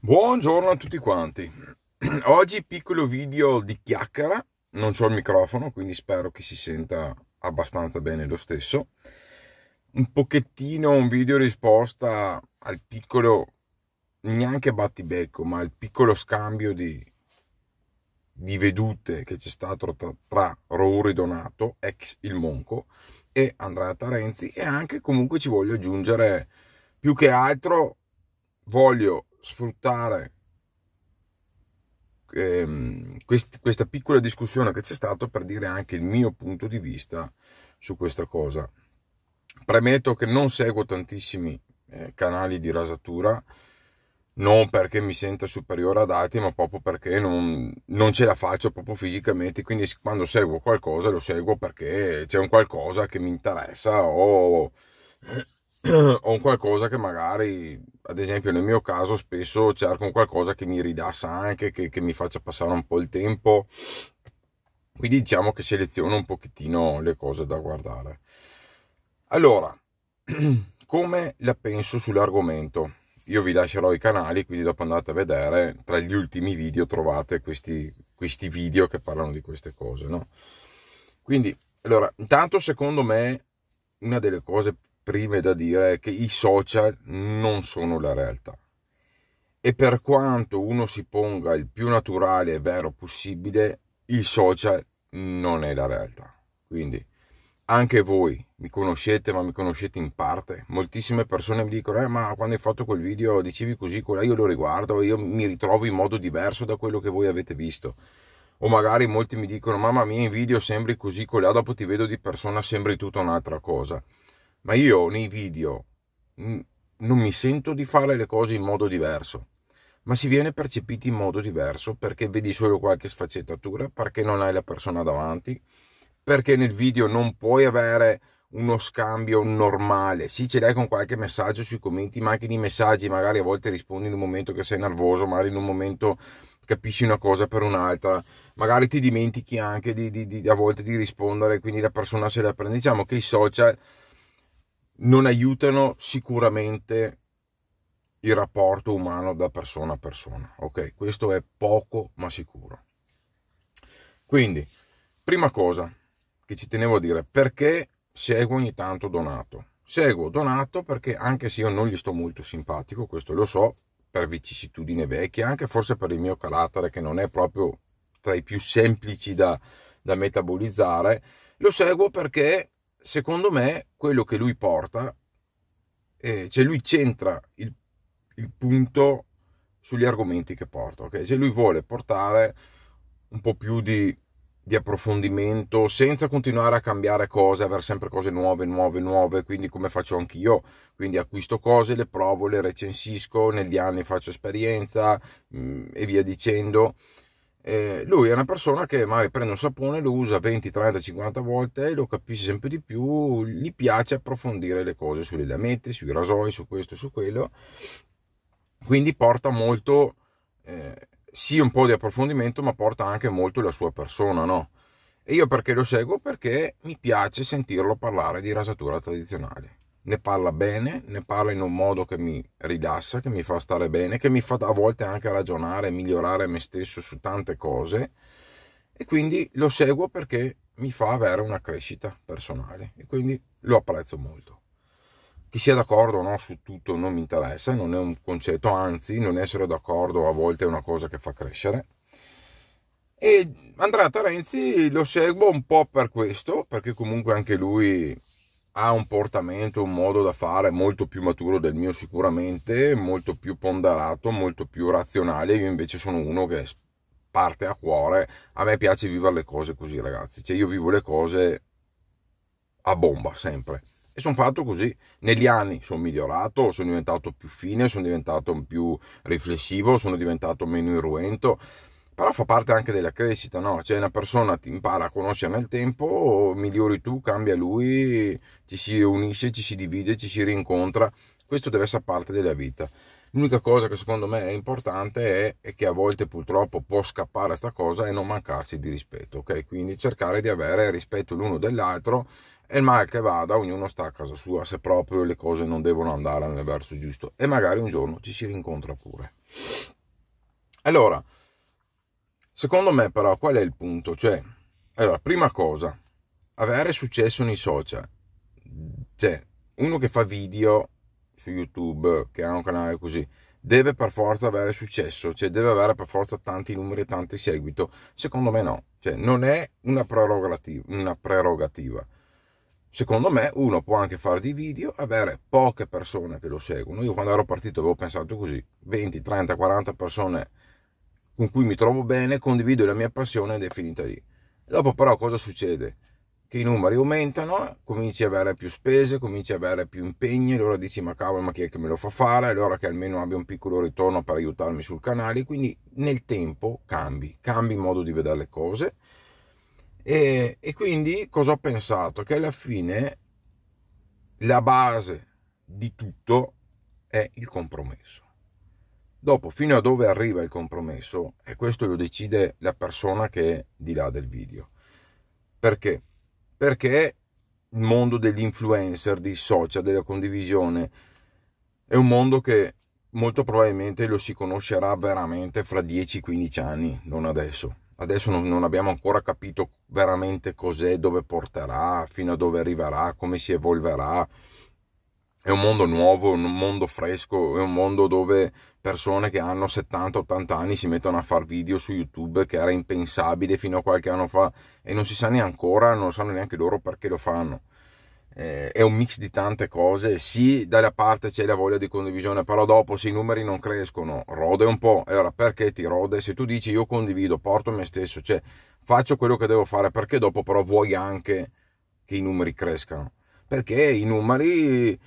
Buongiorno a tutti quanti. Oggi piccolo video di chiacchiera, non c'ho il microfono, quindi spero che si senta abbastanza bene lo stesso. Un pochettino un video risposta al piccolo, neanche battibecco, ma al piccolo scambio di vedute che c'è stato tra Rory Donato, ex Il Monco, e Andrea Tarenzi, e anche comunque ci voglio aggiungere, più che altro voglio sfruttare questa piccola discussione che c'è stato per dire anche il mio punto di vista su questa cosa. Premetto che non seguo tantissimi canali di rasatura, non perché mi senta superiore ad altri, ma proprio perché non ce la faccio proprio fisicamente. Quindi quando seguo qualcosa lo seguo perché c'è un qualcosa che mi interessa o un qualcosa che magari, ad esempio nel mio caso, spesso cerco un qualcosa che mi rilassa anche, che mi faccia passare un po' il tempo. Quindi diciamo che seleziono un pochettino le cose da guardare. Allora, come la penso sull'argomento? Io vi lascerò i canali, quindi dopo andate a vedere, tra gli ultimi video trovate questi video che parlano di queste cose, no? Quindi, allora, intanto secondo me una delle cose prime da dire è che i social non sono la realtà. E per quanto uno si ponga il più naturale e vero possibile, il social non è la realtà. Quindi anche voi mi conoscete, ma mi conoscete in parte. Moltissime persone mi dicono: ma quando hai fatto quel video dicevi così, quella io lo riguardo e io mi ritrovo in modo diverso da quello che voi avete visto. O magari molti mi dicono: mamma mia, in video sembri così, quella, dopo ti vedo di persona, sembri tutta un'altra cosa. Ma io nei video non mi sento di fare le cose in modo diverso, ma si viene percepiti in modo diverso perché vedi solo qualche sfaccettatura, perché non hai la persona davanti, perché nel video non puoi avere uno scambio normale. Sì, ce l'hai con qualche messaggio sui commenti, ma anche nei messaggi magari a volte rispondi in un momento che sei nervoso, magari in un momento capisci una cosa per un'altra, magari ti dimentichi anche a volte di rispondere, quindi la persona se la prende. Diciamo che i social non aiutano sicuramente il rapporto umano da persona a persona, ok? Questo è poco ma sicuro. Quindi, prima cosa che ci tenevo a dire: perché seguo ogni tanto Donato? Seguo Donato perché, anche se io non gli sto molto simpatico, questo lo so, per vicissitudine vecchie, anche forse per il mio carattere che non è proprio tra i più semplici da metabolizzare, lo seguo perché secondo me quello che lui porta, cioè lui centra il punto sugli argomenti che porta, ok? Cioè lui vuole portare un po' più di approfondimento senza continuare a cambiare cose, avere sempre cose nuove, quindi come faccio anch'io, quindi acquisto cose, le provo, le recensisco, negli anni faccio esperienza e via dicendo. Lui è una persona che magari prende un sapone, lo usa 20, 30, 50 volte e lo capisce sempre di più, gli piace approfondire le cose sulle lamette, sui rasoi, su questo, su quello, quindi porta molto, sì, un po' di approfondimento, ma porta anche molto la sua persona, no? E io perché lo seguo? Perché mi piace sentirlo parlare di rasatura tradizionale. Ne parla bene, ne parla in un modo che mi rilassa, che mi fa stare bene, che mi fa a volte anche ragionare e migliorare me stesso su tante cose. E quindi lo seguo perché mi fa avere una crescita personale e quindi lo apprezzo molto. Chi sia d'accordo o no su tutto non mi interessa, non è un concetto, anzi, non essere d'accordo a volte è una cosa che fa crescere. E Andrea Tarenzi lo seguo un po' per questo, perché comunque anche lui ha un portamento, un modo da fare molto più maturo del mio sicuramente, molto più ponderato, molto più razionale. Io invece sono uno che parte a cuore. A me piace vivere le cose così, ragazzi, cioè io vivo le cose a bomba sempre, e sono fatto così. Negli anni sono migliorato, sono diventato più fine, sono diventato più riflessivo, sono diventato meno irruento, però fa parte anche della crescita, no? Cioè una persona ti impara a conoscere nel tempo, migliori tu, cambia lui, ci si unisce, ci si divide, ci si rincontra. Questo deve essere parte della vita. L'unica cosa che secondo me è importante è che a volte purtroppo può scappare sta cosa, e non mancarsi di rispetto, ok? Quindi cercare di avere rispetto l'uno dell'altro, e il mal che vada, ognuno sta a casa sua, se proprio le cose non devono andare nel verso giusto, e magari un giorno ci si rincontra pure. Allora, secondo me però qual è il punto? Cioè, allora, prima cosa, avere successo nei social, cioè uno che fa video su YouTube, che ha un canale così, deve per forza avere successo, cioè deve avere per forza tanti numeri e tanti seguito? Secondo me no, cioè non è una prerogativa. Secondo me uno può anche fare dei video, avere poche persone che lo seguono. Io quando ero partito avevo pensato così, 20, 30, 40 persone con cui mi trovo bene, condivido la mia passione ed è finita lì. Dopo però cosa succede? Che i numeri aumentano, cominci a avere più spese, cominci a avere più impegni, allora dici ma cavolo, ma chi è che me lo fa fare? Allora che almeno abbia un piccolo ritorno per aiutarmi sul canale, quindi nel tempo cambi il modo di vedere le cose e quindi cosa ho pensato? Che alla fine la base di tutto è il compromesso. Dopo, fino a dove arriva il compromesso, e questo lo decide la persona che è di là del video. Perché? Perché il mondo degli influencer, dei social, della condivisione, è un mondo che molto probabilmente lo si conoscerà veramente fra 10-15 anni, non adesso. Adesso non abbiamo ancora capito veramente cos'è, dove porterà, fino a dove arriverà, come si evolverà. È un mondo nuovo, un mondo fresco, è un mondo dove persone che hanno 70-80 anni si mettono a fare video su YouTube, che era impensabile fino a qualche anno fa, e non si sa neanche ancora, non sanno neanche loro perché lo fanno. È un mix di tante cose. Sì, dalla parte c'è la voglia di condivisione, però dopo se i numeri non crescono rode un po'. Allora perché ti rode? Se tu dici io condivido, porto me stesso, cioè faccio quello che devo fare, perché dopo però vuoi anche che i numeri crescano? Perché i numeri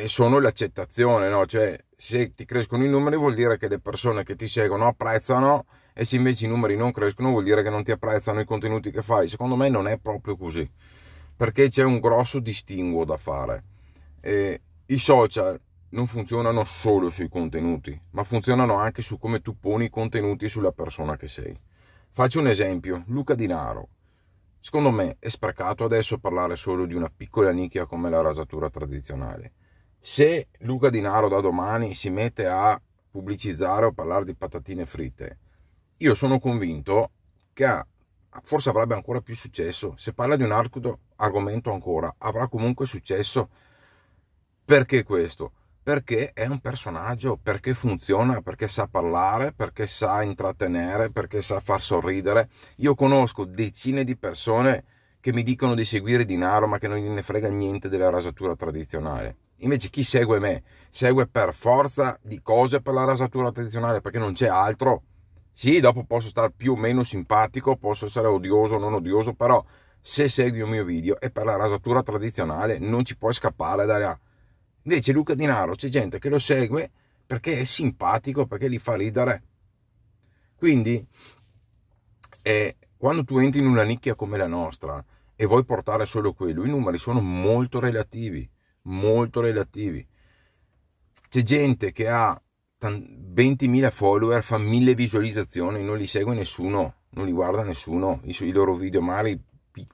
sono l'accettazione, no? Cioè se ti crescono i numeri vuol dire che le persone che ti seguono apprezzano, e se invece i numeri non crescono vuol dire che non ti apprezzano i contenuti che fai. Secondo me non è proprio così, perché c'è un grosso distinguo da fare. I social non funzionano solo sui contenuti, ma funzionano anche su come tu poni i contenuti sulla persona che sei. Faccio un esempio: Luca Di Naro. Secondo me è sprecato adesso parlare solo di una piccola nicchia come la rasatura tradizionale. Se Luca Di Naro da domani si mette a pubblicizzare o parlare di patatine fritte, io sono convinto che forse avrebbe ancora più successo. Se parla di un argomento ancora, avrà comunque successo. Perché questo? Perché è un personaggio, perché funziona, perché sa parlare, perché sa intrattenere, perché sa far sorridere. Io conosco decine di persone che mi dicono di seguire Di Naro, ma che non gliene frega niente della rasatura tradizionale. Invece chi segue me segue per forza di cose per la rasatura tradizionale, perché non c'è altro. Sì, dopo posso stare più o meno simpatico, posso essere odioso o non odioso, però se segui un mio video è per la rasatura tradizionale, non ci puoi scappare da là. Invece Luca Di Naro c'è gente che lo segue perché è simpatico, perché li fa ridere. Quindi quando tu entri in una nicchia come la nostra e vuoi portare solo quello, i numeri sono molto relativi, molto relativi. C'è gente che ha 20.000 follower, fa 1000 visualizzazioni, non li segue nessuno, non li guarda nessuno, i loro video magari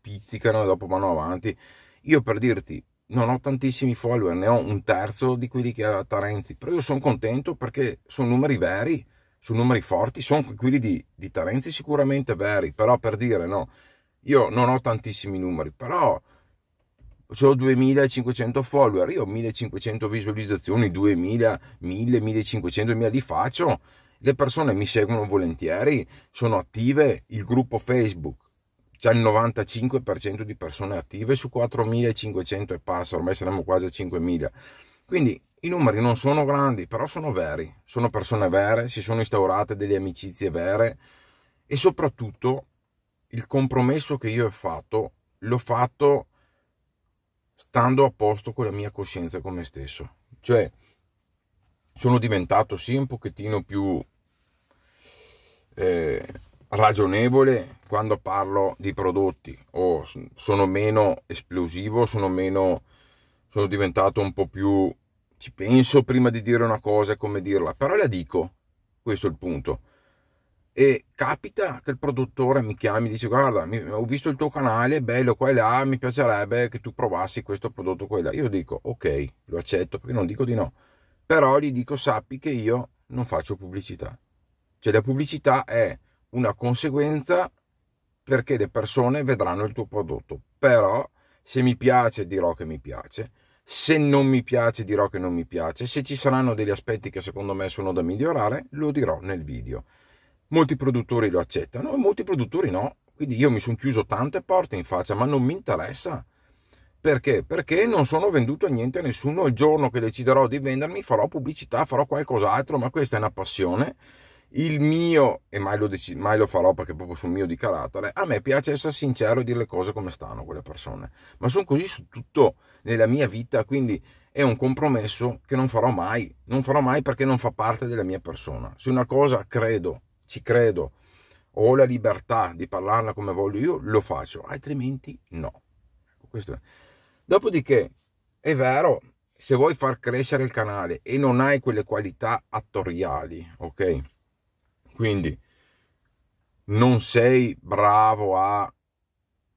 pizzicano e dopo vanno avanti. Io, per dirti, non ho tantissimi follower, ne ho un terzo di quelli che ha Tarenzi, però io sono contento perché sono numeri veri, sono numeri forti. Sono quelli di Tarenzi sicuramente veri, però per dire, no, io non ho tantissimi numeri, però ho 2500 follower, io ho 1500 visualizzazioni, 2000, 1000, 1500, 1000 li faccio, le persone mi seguono volentieri, sono attive, il gruppo Facebook c'è il 95% di persone attive su 4500 e passa, ormai saremo quasi a 5000. Quindi i numeri non sono grandi, però sono veri, sono persone vere, si sono instaurate delle amicizie vere, e soprattutto il compromesso che io ho fatto, l'ho fatto stando a posto con la mia coscienza con me stesso. Cioè sono diventato sì un pochettino più ragionevole quando parlo di prodotti, o sono meno esplosivo, sono diventato un po' più, ci penso prima di dire una cosa e come dirla, però la dico. Questo è il punto. E capita che il produttore mi chiami e dice: guarda, ho visto il tuo canale, bello qua e là, mi piacerebbe che tu provassi questo prodotto qua e là. Io dico ok, lo accetto, perché non dico di no, però gli dico: sappi che io non faccio pubblicità, cioè la pubblicità è una conseguenza, perché le persone vedranno il tuo prodotto. Però se mi piace dirò che mi piace, se non mi piace dirò che non mi piace, se ci saranno degli aspetti che secondo me sono da migliorare lo dirò nel video. Molti produttori lo accettano e molti produttori no, quindi io mi sono chiuso tante porte in faccia, ma non mi interessa. Perché? Perché non sono venduto a niente a nessuno. Il giorno che deciderò di vendermi farò pubblicità, farò qualcos'altro, ma questa è una passione. Il mio, e mai lo farò perché proprio sul mio di carattere, a me piace essere sincero e dire le cose come stanno quelle persone. Ma sono così su tutto nella mia vita, quindi è un compromesso che non farò mai. Non farò mai perché non fa parte della mia persona. Se una cosa credo, ci credo, ho la libertà di parlarla come voglio io, lo faccio, altrimenti no. Questo è. Dopodiché, è vero, se vuoi far crescere il canale e non hai quelle qualità attoriali, ok? Quindi non sei bravo a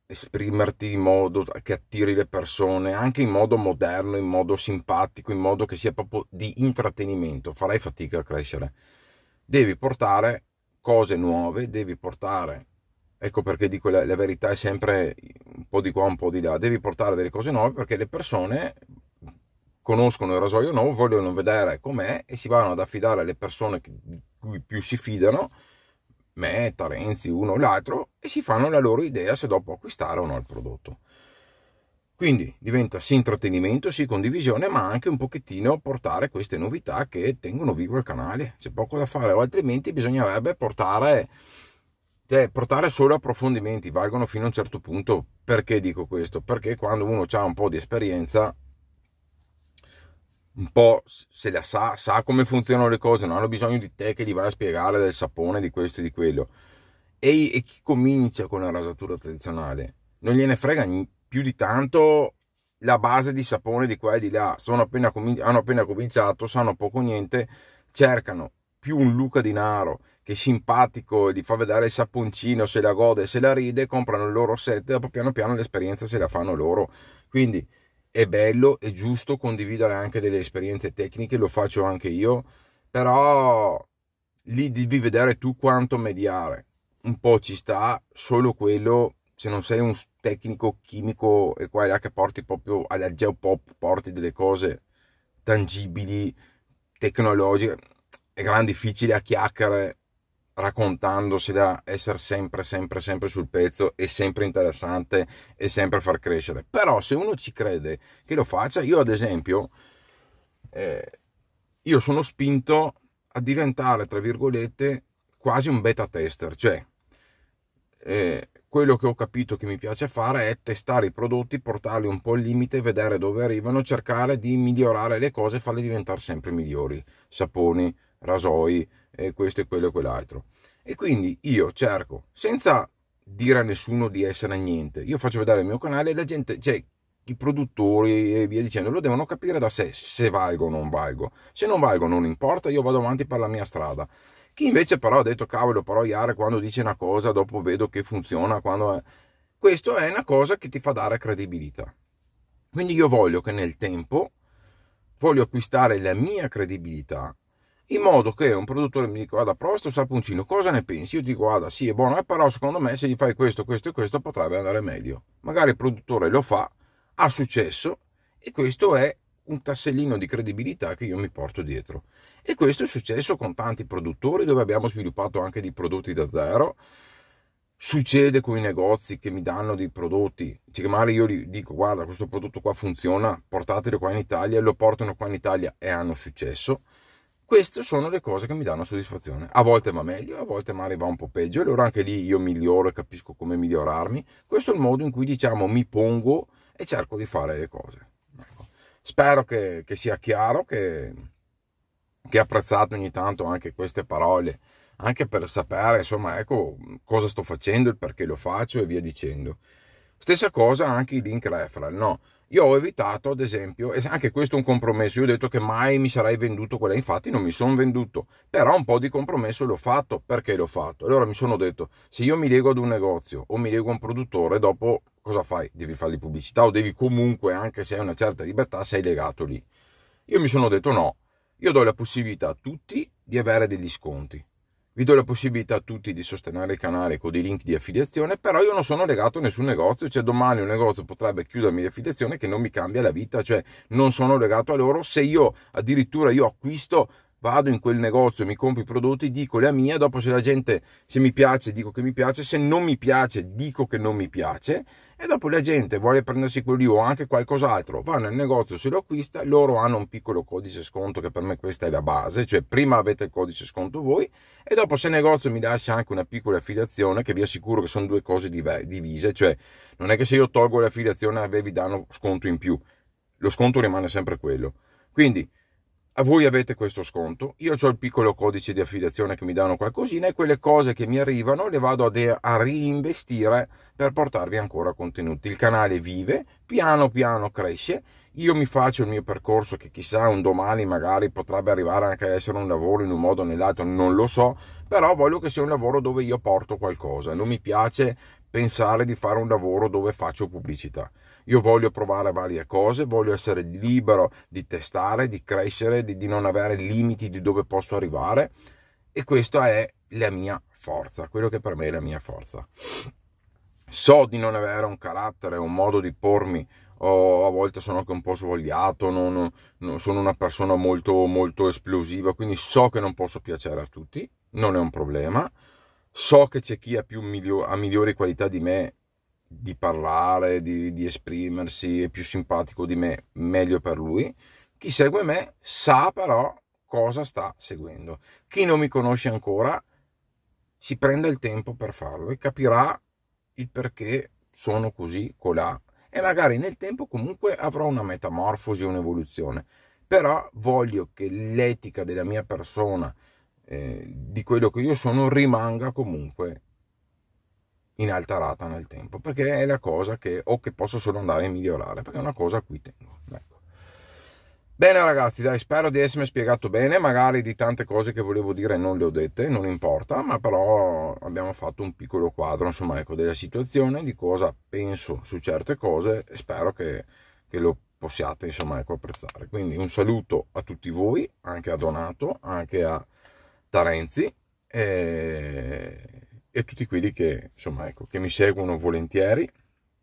esprimerti in modo che attiri le persone, anche in modo moderno, in modo simpatico, in modo che sia proprio di intrattenimento, farai fatica a crescere. Devi portare cose nuove, devi portare, ecco perché dico la verità è sempre un po' di qua, un po' di là, devi portare delle cose nuove perché le persone conoscono il rasoio nuovo, vogliono vedere com'è e si vanno ad affidare alle persone di cui più si fidano, me, Tarenzi, uno o l'altro, e si fanno la loro idea se dopo acquistare o no il prodotto. Quindi diventa sì intrattenimento, sì condivisione, ma anche un pochettino portare queste novità che tengono vivo il canale. C'è poco da fare, o altrimenti bisognerebbe portare solo approfondimenti, valgono fino a un certo punto. Perché dico questo? Perché quando uno ha un po' di esperienza, un po' se la sa come funzionano le cose, non hanno bisogno di te che gli vai a spiegare del sapone, di questo e di quello. E chi comincia con la rasatura tradizionale non gliene frega più di tanto la base di sapone di qua e di là. Hanno appena cominciato, sanno poco o niente, cercano più un Luca Dinaro che è simpatico, gli fa vedere il saponcino, se la gode, se la ride, comprano il loro set e dopo piano piano l'esperienza se la fanno loro. Quindi è bello, è giusto condividere anche delle esperienze tecniche, lo faccio anche io, però lì devi vedere tu quanto mediare. Un po' ci sta, solo quello, se non sei un tecnico chimico e qua e là che porti proprio alla geopop, porti delle cose tangibili, tecnologiche, è gran difficile a chiacchiere raccontandosi da essere sempre sul pezzo e sempre interessante e sempre far crescere. Però se uno ci crede che lo faccia, io ad esempio io sono spinto a diventare, tra virgolette, quasi un beta tester, cioè quello che ho capito che mi piace fare è testare i prodotti, portarli un po' al limite, vedere dove arrivano, cercare di migliorare le cose e farle diventare sempre migliori, saponi, rasoi, questo e quello e quell'altro. E quindi io cerco, senza dire a nessuno di essere niente, io faccio vedere il mio canale e la gente, cioè i produttori e via dicendo, lo devono capire da sé se valgo o non valgo. Se non valgo non importa, io vado avanti per la mia strada. Chi invece però ha detto cavolo, però Iare quando dice una cosa dopo vedo che funziona, questo è una cosa che ti fa dare credibilità. Quindi io voglio che nel tempo voglio acquistare la mia credibilità in modo che un produttore mi dica guarda, prova questo saponcino, cosa ne pensi? Io dico guarda, sì è buono, però secondo me se gli fai questo, questo e questo potrebbe andare meglio. Magari il produttore lo fa, ha successo e questo è un tassellino di credibilità che io mi porto dietro. E questo è successo con tanti produttori dove abbiamo sviluppato anche dei prodotti da zero. Succede con i negozi che mi danno dei prodotti, cioè magari io gli dico guarda questo prodotto qua funziona, portatelo qua in Italia, lo portano qua in Italia e hanno successo. Queste sono le cose che mi danno soddisfazione. A volte va meglio, a volte magari va un po' peggio e allora anche lì io miglioro e capisco come migliorarmi. Questo è il modo in cui diciamo mi pongo e cerco di fare le cose. Ecco. Spero che sia chiaro, che apprezzate ogni tanto anche queste parole, anche per sapere insomma ecco cosa sto facendo, il perché lo faccio e via dicendo. Stessa cosa anche i link referral, no? Io ho evitato, ad esempio, e anche questo è un compromesso, io ho detto che mai mi sarei venduto quella, infatti non mi sono venduto, però un po' di compromesso l'ho fatto. Perché l'ho fatto? Allora mi sono detto, se io mi lego ad un negozio o mi lego a un produttore, dopo cosa fai? Devi fargli pubblicità o devi comunque, anche se hai una certa libertà, sei legato lì. Io mi sono detto no, io do la possibilità a tutti di avere degli sconti. Vi do la possibilità a tutti di sostenere il canale con dei link di affiliazione, però io non sono legato a nessun negozio, cioè domani un negozio potrebbe chiudermi l'affiliazione che non mi cambia la vita, cioè non sono legato a loro. Se io addirittura io acquisto, vado in quel negozio, mi compro i prodotti, dico la mia, dopo se la gente, se mi piace dico che mi piace, se non mi piace dico che non mi piace, e dopo la gente vuole prendersi quello lì o anche qualcos'altro, va nel negozio, se lo acquista, loro hanno un piccolo codice sconto, che per me questa è la base, cioè prima avete il codice sconto voi, e dopo se il negozio mi lascia anche una piccola affiliazione, che vi assicuro che sono due cose divise, cioè non è che se io tolgo l'affiliazione a voi vi danno sconto in più, lo sconto rimane sempre quello. Quindi a voi avete questo sconto, io ho il piccolo codice di affiliazione che mi danno qualcosina, e quelle cose che mi arrivano le vado a reinvestire per portarvi ancora contenuti. Il canale vive, piano piano cresce, io mi faccio il mio percorso che chissà un domani magari potrebbe arrivare anche a essere un lavoro in un modo o nell'altro, non lo so, però voglio che sia un lavoro dove io porto qualcosa, non mi piace pensare di fare un lavoro dove faccio pubblicità. Io voglio provare varie cose, voglio essere libero di testare, di crescere, di non avere limiti di dove posso arrivare, e questa è la mia forza, quello che per me è la mia forza. So di non avere un carattere, un modo di pormi, o a volte sono anche un po' svogliato, non sono una persona molto, molto esplosiva, quindi so che non posso piacere a tutti, non è un problema. So che c'è chi ha ha migliori qualità di me di parlare, di esprimersi, è più simpatico di me, meglio per lui. Chi segue me sa però cosa sta seguendo. Chi non mi conosce ancora si prenda il tempo per farlo e capirà il perché sono così colà, e magari nel tempo comunque avrò una metamorfosi, un'evoluzione, però voglio che l'etica della mia persona, di quello che io sono, rimanga comunque inalterata nel tempo, perché è la cosa che posso solo andare a migliorare, perché è una cosa a cui tengo. Ecco. Bene ragazzi, dai, spero di essermi spiegato bene, magari di tante cose che volevo dire non le ho dette, non importa, ma però abbiamo fatto un piccolo quadro, insomma, ecco, della situazione, di cosa penso su certe cose, e spero che lo possiate, insomma, ecco, apprezzare. Quindi un saluto a tutti voi, anche a Donato, anche a Tarenzi, e tutti quelli che, insomma, ecco, che mi seguono volentieri,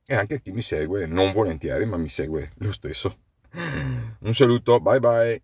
e anche a chi mi segue non volentieri, ma mi segue lo stesso. Un saluto, bye bye.